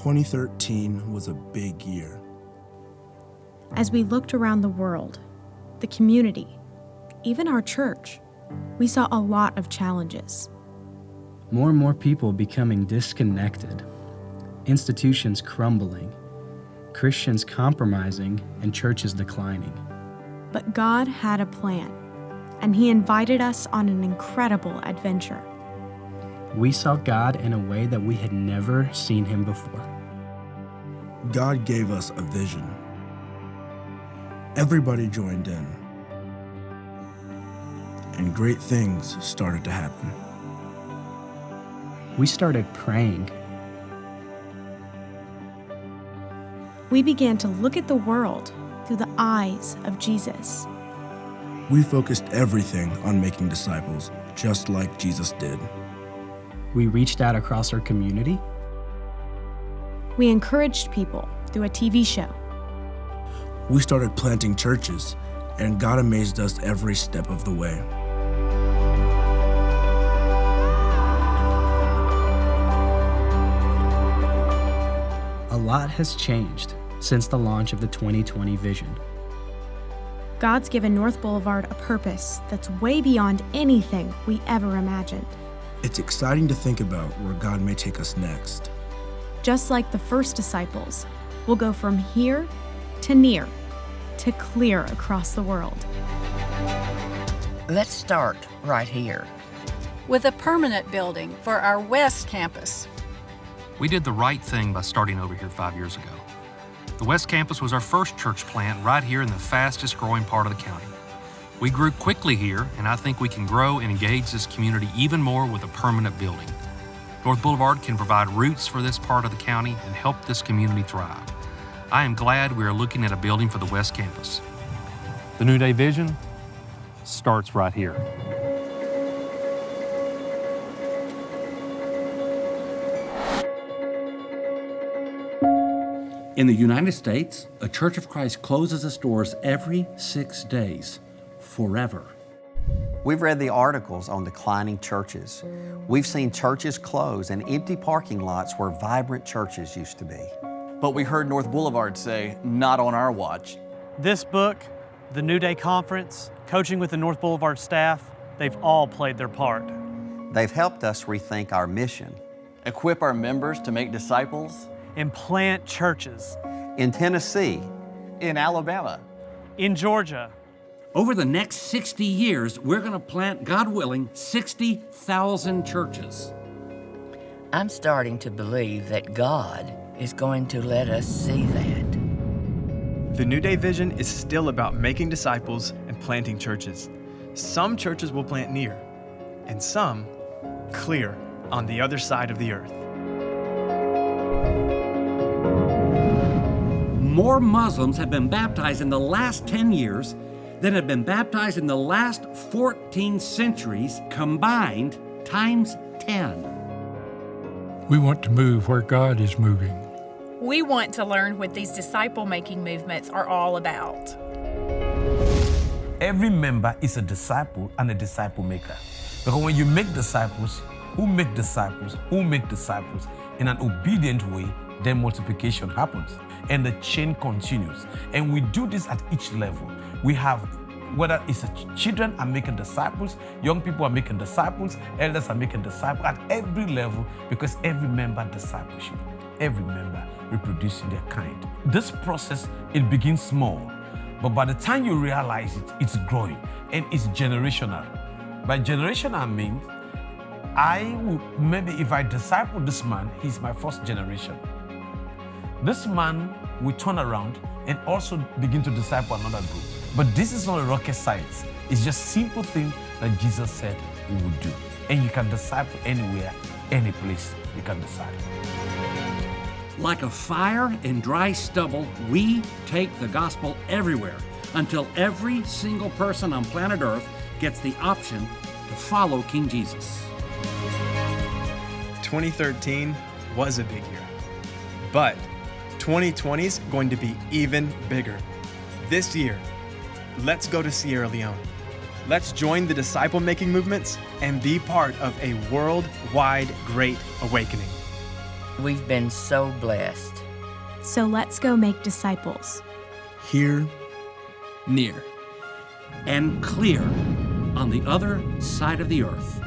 2013 was a big year. As we looked around the world, the community, even our church, we saw a lot of challenges. More and more people becoming disconnected, institutions crumbling, Christians compromising, and churches declining. But God had a plan, and He invited us on an incredible adventure. We saw God in a way that we had never seen Him before. God gave us a vision. Everybody joined in, and great things started to happen. We started praying. We began to look at the world through the eyes of Jesus. We focused everything on making disciples, just like Jesus did. We reached out across our community. We encouraged people through a TV show. We started planting churches, and God amazed us every step of the way. A lot has changed since the launch of the 2020 vision. God's given North Boulevard a purpose that's way beyond anything we ever imagined. It's exciting to think about where God may take us next. Just like the first disciples, we'll go from here to near to clear across the world. Let's start right here. With a permanent building for our West Campus. We did the right thing by starting over here 5 years ago. The West Campus was our first church plant right here in the fastest growing part of the county. We grew quickly here, and I think we can grow and engage this community even more with a permanent building. North Boulevard can provide roots for this part of the county and help this community thrive. I am glad we are looking at a building for the West Campus. The New Day vision starts right here. In the United States, a Church of Christ closes its doors every 6 days, forever. We've read the articles on declining churches. We've seen churches close and empty parking lots where vibrant churches used to be. But we heard North Boulevard say, not on our watch. This book, the New Day Conference, coaching with the North Boulevard staff, they've all played their part. They've helped us rethink our mission. Equip our members to make disciples. And plant churches. In Tennessee. In Alabama. In Georgia. Over the next 60 years, we're going to plant, God willing, 60,000 churches. I'm starting to believe that God is going to let us see that. The New Day vision is still about making disciples and planting churches. Some churches will plant near, and some clear on the other side of the earth. More Muslims have been baptized in the last 10 years than have been baptized in the last 14 centuries combined times 10. We want to move where God is moving. We want to learn what these disciple-making movements are all about. Every member is a disciple and a disciple maker. Because when you make disciples, who make disciples, who make disciples in an obedient way, then multiplication happens. And the chain continues. And we do this at each level. We have, whether it's children are making disciples, young people are making disciples, elders are making disciples at every level, because every member discipleship, every member reproducing their kind. This process, it begins small, but by the time you realize it, it's growing and it's generational. By generational, I mean, maybe if I disciple this man, he's my first generation. This man will turn around and also begin to disciple another group. But this is not a rocket science. It's just simple thing that Jesus said we would do. And you can disciple anywhere, any place you can disciple. Like a fire in dry stubble, we take the gospel everywhere until every single person on planet Earth gets the option to follow King Jesus. 2013 was a big year, but 2020 is going to be even bigger. This year, let's go to Sierra Leone. Let's join the disciple-making movements and be part of a worldwide Great Awakening. We've been so blessed. So let's go make disciples. Here, near, and clear on the other side of the earth.